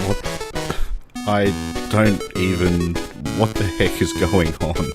What? I don't even... What the heck is going on?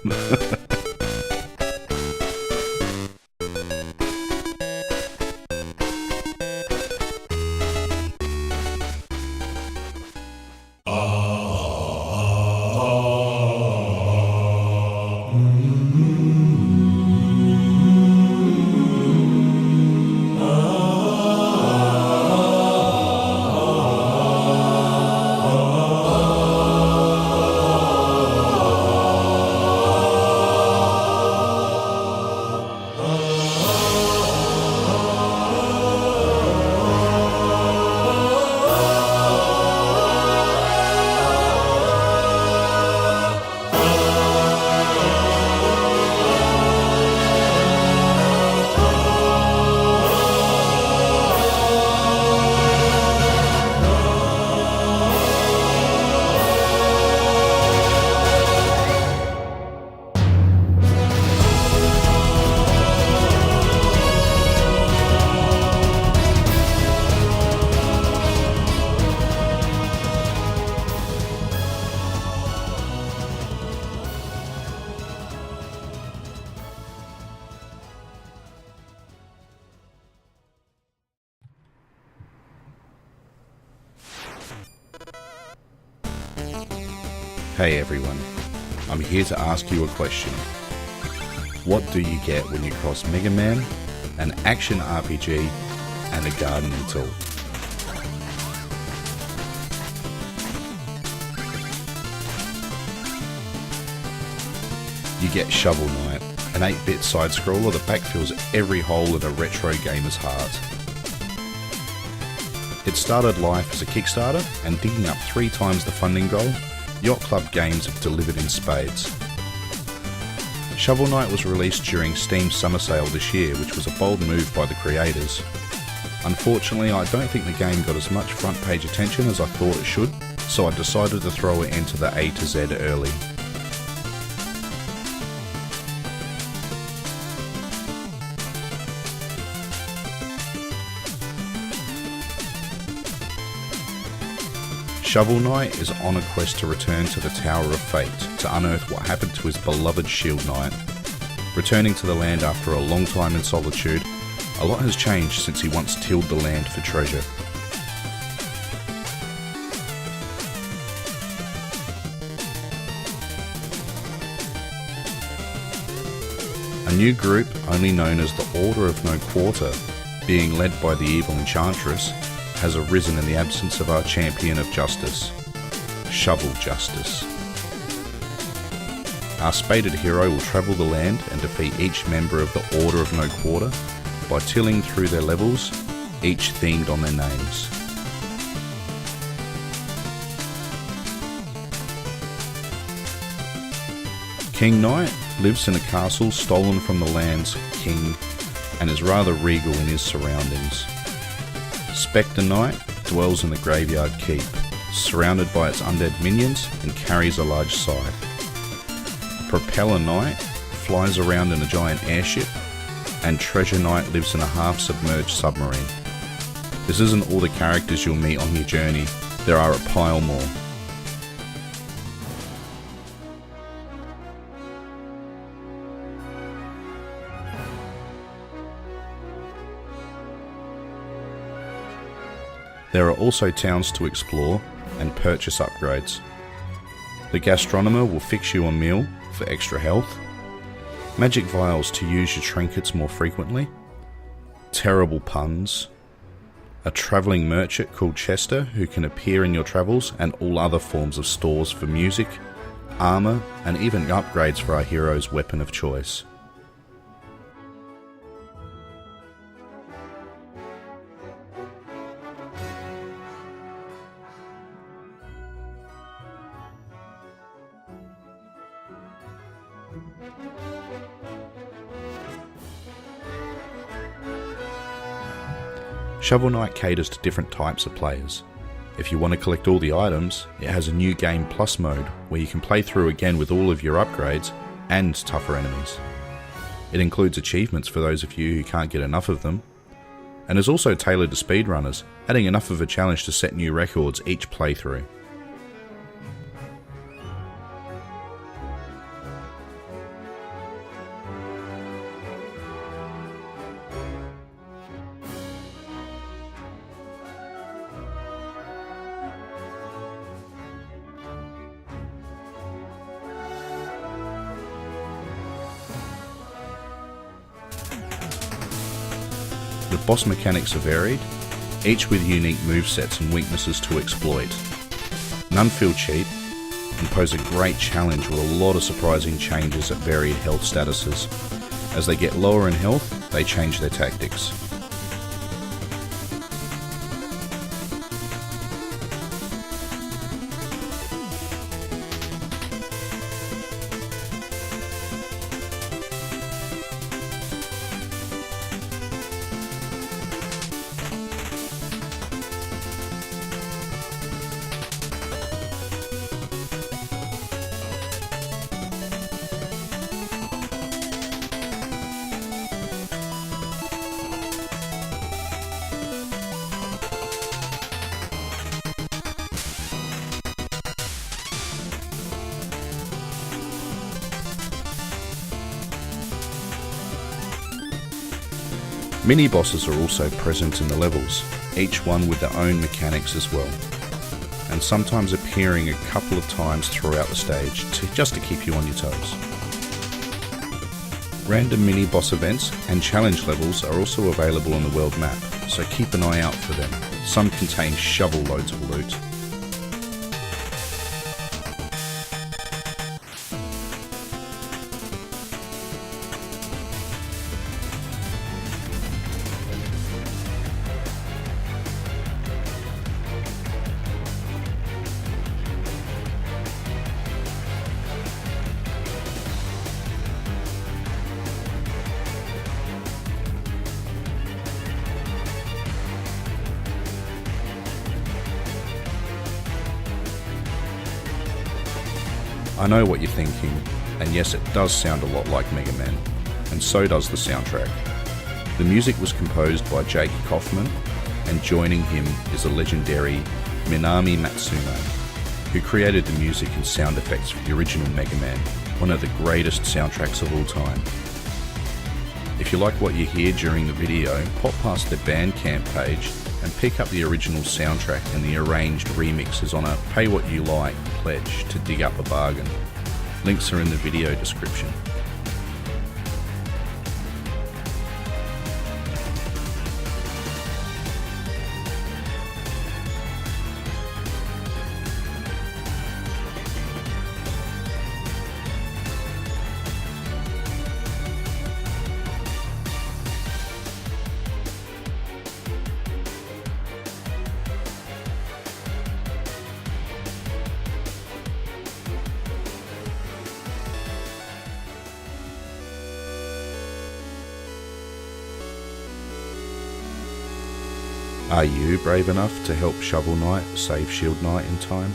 Hey everyone, I'm here to ask you a question. What do you get when you cross Mega Man, an action RPG, and a gardening tool? You get Shovel Knight, an 8-bit side-scroller that backfills every hole in a retro gamer's heart. It started life as a Kickstarter, and digging up 3 times the funding goal, Yacht Club Games have delivered in spades. Shovel Knight was released during Steam's summer sale this year, which was a bold move by the creators. Unfortunately, I don't think the game got as much front page attention as I thought it should, so I decided to throw it into the A to Z early. Shovel Knight is on a quest to return to the Tower of Fate to unearth what happened to his beloved Shield Knight. Returning to the land after a long time in solitude, a lot has changed since he once tilled the land for treasure. A new group, only known as the Order of No Quarter, being led by the evil Enchantress, has arisen in the absence of our champion of justice, Shovel Justice. Our spaded hero will travel the land and defeat each member of the Order of No Quarter by tilling through their levels, each themed on their names. King Knight lives in a castle stolen from the land's king and is rather regal in his surroundings. Spectre Knight dwells in the Graveyard Keep, surrounded by its undead minions and carries a large scythe. Propeller Knight flies around in a giant airship, and Treasure Knight lives in a half-submerged submarine. This isn't all the characters you'll meet on your journey, there are a pile more. There are also towns to explore and purchase upgrades. The gastronomer will fix you a meal for extra health, magic vials to use your trinkets more frequently, terrible puns, a travelling merchant called Chester who can appear in your travels, and all other forms of stores for music, armour, and even upgrades for our hero's weapon of choice. Shovel Knight caters to different types of players. If you want to collect all the items, it has a new Game Plus mode where you can play through again with all of your upgrades and tougher enemies. It includes achievements for those of you who can't get enough of them. and is also tailored to speedrunners, adding enough of a challenge to set new records each playthrough. The boss mechanics are varied, each with unique movesets and weaknesses to exploit. None feel cheap, and pose a great challenge with a lot of surprising changes at varied health statuses. As they get lower in health, they change their tactics. Mini-bosses are also present in the levels, each one with their own mechanics as well, and sometimes appearing a couple of times throughout the stage just to keep you on your toes. Random mini-boss events and challenge levels are also available on the world map, so keep an eye out for them. Some contain shovel loads of loot. I know what you're thinking, and yes, it does sound a lot like Mega Man, and so does the soundtrack. The music was composed by Jake Kaufman, and joining him is the legendary Minami Matsuno, who created the music and sound effects for the original Mega Man, one of the greatest soundtracks of all time. If you like what you hear during the video, pop past their Bandcamp page and pick up the original soundtrack and the arranged remixes on a Pay What You Like pledge to dig up a bargain. Links are in the video description. Are you brave enough to help Shovel Knight save Shield Knight in time?